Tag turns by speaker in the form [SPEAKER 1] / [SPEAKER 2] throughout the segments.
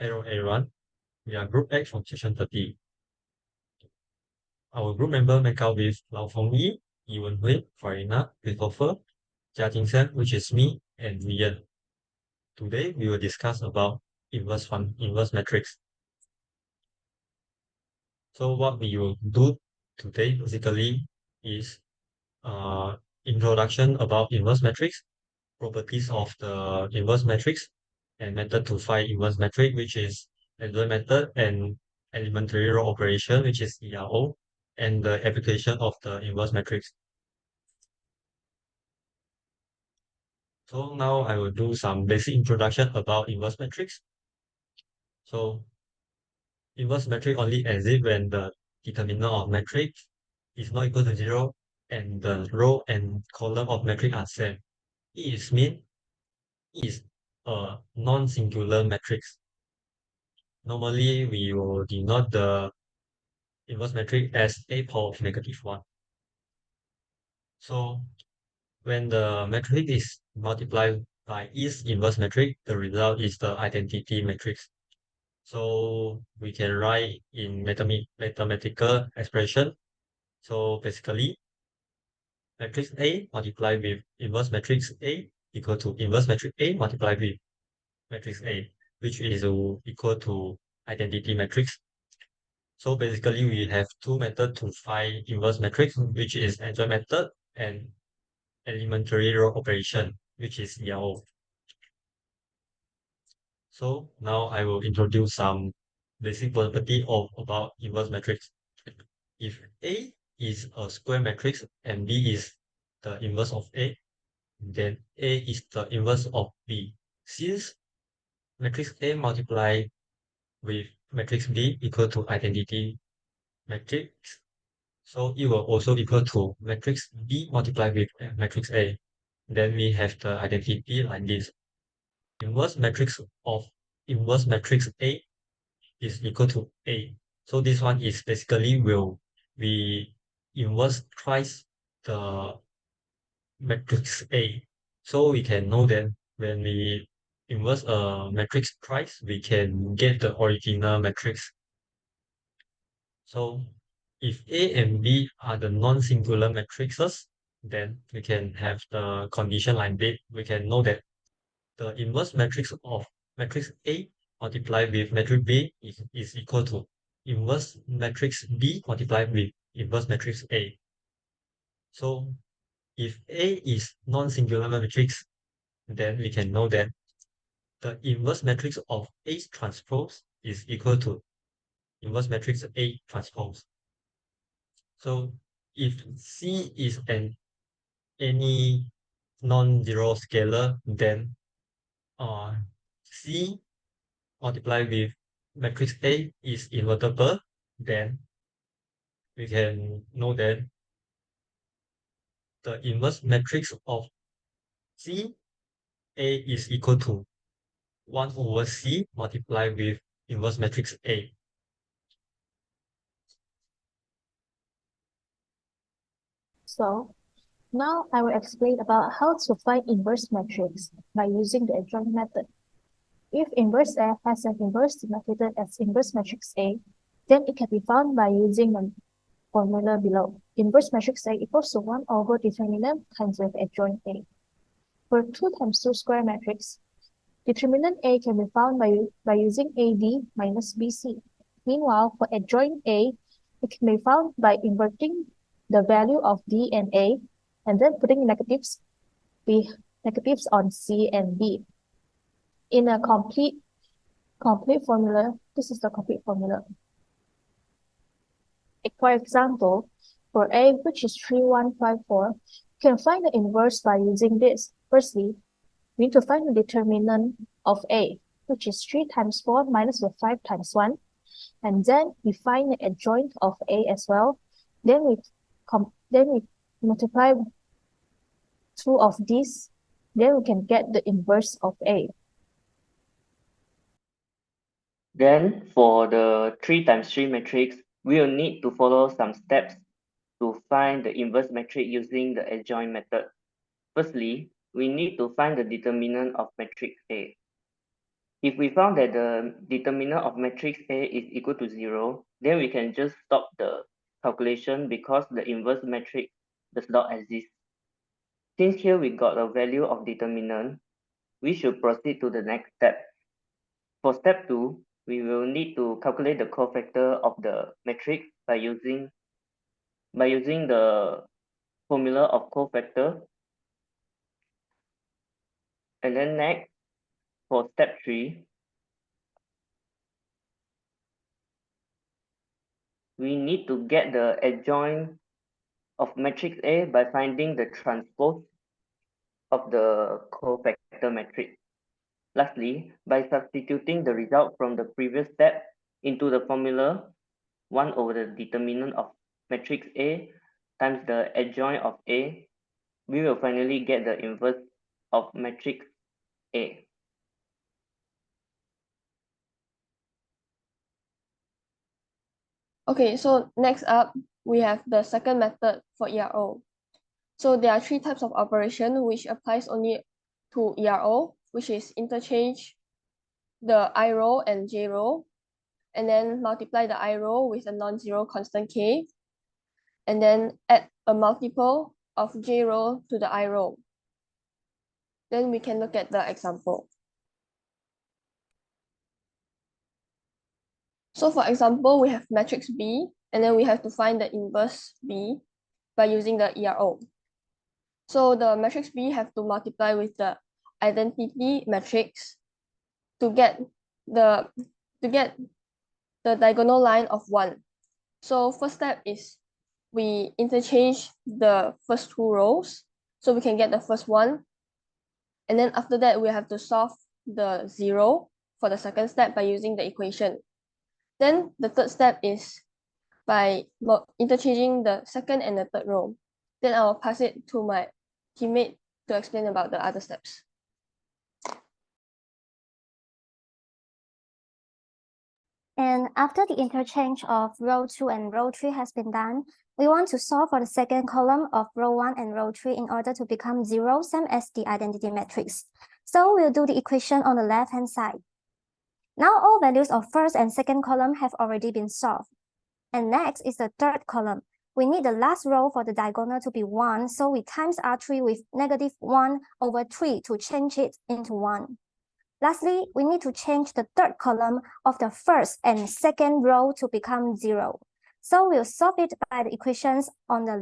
[SPEAKER 1] Hello everyone, we are Group X from Section 30. Our group member make up with Lao Feng Yi, Yi Wen Hui, Farina, Christopher, Jia Jingsen, which is me, and Rian. Today we will discuss about inverse matrix. So what we will do today basically is introduction about inverse matrix, properties of the inverse matrix, and method to find inverse matrix, which is adjoint method, and elementary row operation, which is ERO, and the application of the inverse matrix. So now I will do some basic introduction about inverse matrix. So inverse matrix only exists when the determinant of matrix is not equal to 0 and the row and column of matrix are same. It is mean it is a non-singular matrix. Normally, we will denote the inverse matrix as a power of -1. So when the matrix is multiplied by its inverse matrix, the result is the identity matrix. So we can write in mathematical expression. So basically, matrix A multiplied with inverse matrix A equal to inverse matrix A multiplied with matrix A, which is equal to identity matrix. So basically, we have two methods to find inverse matrix, which is adjoint method and elementary row operation, which is ERO. So now I will introduce some basic property of about inverse matrix. If A is a square matrix and B is the inverse of A, then A is the inverse of B. Since matrix A multiplied with matrix B equal to identity matrix, so it will also equal to matrix B multiplied with matrix A. Then we have the identity like this. Inverse matrix of inverse matrix A is equal to A. So this one is basically will be inverse twice the matrix A. So we can know that when we inverse a matrix twice, we can get the original matrix. So if A and B are the non-singular matrices, then we can have the condition like this. We can know that the inverse matrix of matrix A multiplied with matrix B is equal to inverse matrix B multiplied with inverse matrix A. So if A is non-singular matrix, then we can know that the inverse matrix of A transpose is equal to inverse matrix A transpose. So if C is any non-zero scalar, then C multiplied with matrix A is invertible, then we can know that the inverse matrix of C A is equal to 1 over C multiplied with inverse matrix A.
[SPEAKER 2] So now I will explain about how to find inverse matrix by using the adjoint method. If inverse A has an inverse denominator as inverse matrix A, then it can be found by using the formula below. Inverse matrix A equals to 1 over determinant times with adjoint A. For 2 times 2 square matrix, determinant A can be found by using AD minus BC. Meanwhile, for adjoint A, it can be found by inverting the value of D and A and then putting negatives on C and B. In a complete formula, this is the complete formula. For example, for A, which is 3154, you can find the inverse by using this. Firstly, we need to find the determinant of A, which is 3 times 4 minus the 5 times 1. And then we find the adjoint of A as well. Then we multiply 2 of these. Then we can get the inverse of A.
[SPEAKER 3] Then for the 3 times 3 matrix, we will need to follow some steps to find the inverse matrix using the adjoint method. Firstly, we need to find the determinant of matrix A. If we found that the determinant of matrix A is equal to 0, then we can just stop the calculation because the inverse matrix does not exist. Since here we got a value of determinant, we should proceed to the next step. For step 2, we will need to calculate the cofactor of the matrix by using the formula of cofactor. And then next, for step 3, we need to get the adjoint of matrix A by finding the transpose of the cofactor matrix. Lastly, by substituting the result from the previous step into the formula 1 over the determinant of matrix A times the adjoint of A, we will finally get the inverse of matrix A.
[SPEAKER 4] Okay, so next up, we have the second method for ERO. So there are 3 types of operation which applies only to ERO, which is interchange the I row and J row, and then multiply the I row with a non-zero constant K, and then add a multiple of J row to the I row. Then we can look at the example. So for example, we have matrix B, and then we have to find the inverse B by using the ERO. So the matrix B have to multiply with the identity matrix to get the diagonal line of 1. So first step is we interchange the first 2 rows so we can get the first one. And then after that, we have to solve the 0 for the second step by using the equation. Then the third step is by interchanging the second and the third row. Then I'll pass it to my teammate to explain about the other steps.
[SPEAKER 5] And after the interchange of row 2 and row 3 has been done, we want to solve for the second column of row 1 and row 3 in order to become 0, same as the identity matrix. So we'll do the equation on the left-hand side. Now all values of first and second column have already been solved. And next is the third column. We need the last row for the diagonal to be 1, so we times R3 with negative 1 over 3 to change it into 1. Lastly, we need to change the third column of the first and second row to become 0. So we'll solve it by the equations on the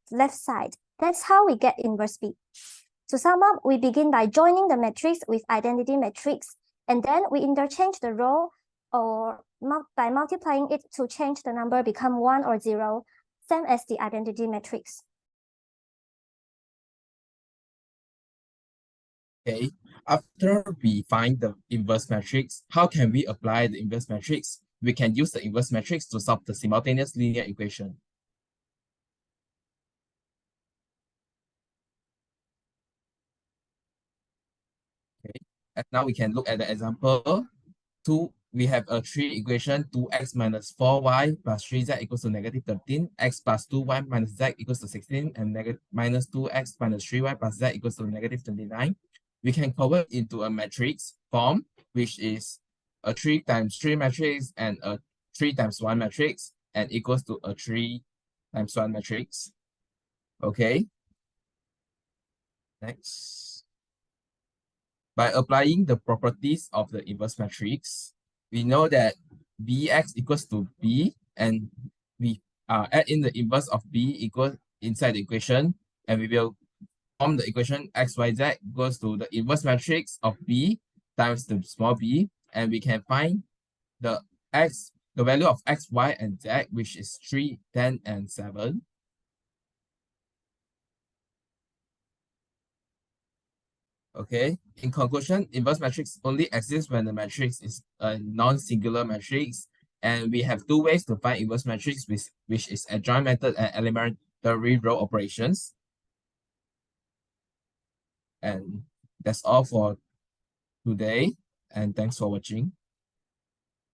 [SPEAKER 5] left side. That's how we get inverse B. To sum up, we begin by joining the matrix with identity matrix, and then we interchange the row or by multiplying it to change the number become 1 or 0, same as the identity matrix.
[SPEAKER 6] Okay, after we find the inverse matrix, how can we apply the inverse matrix? We can use the inverse matrix to solve the simultaneous linear equation. Okay, and now we can look at the example. We have a 3 equation, 2x minus 4y plus 3z equals to negative 13, x plus 2y minus z equals to 16, and minus 2x minus 3y plus z equals to negative 29. We can convert into a matrix form, which is a 3 times 3 matrix and a 3 times 1 matrix, and equals to a 3 times 1 matrix. Okay. Next. By applying the properties of the inverse matrix, we know that Bx equals to B, and we add in the inverse of B equals inside the equation, and we will form the equation xyz equals to the inverse matrix of B times the small b, and we can find the value of x, y, and z, which is 3, 10, and 7. Okay, in conclusion, inverse matrix only exists when the matrix is a non-singular matrix, and we have 2 ways to find inverse matrix, which is adjoint method and elementary row operations. And that's all for today, and thanks for watching.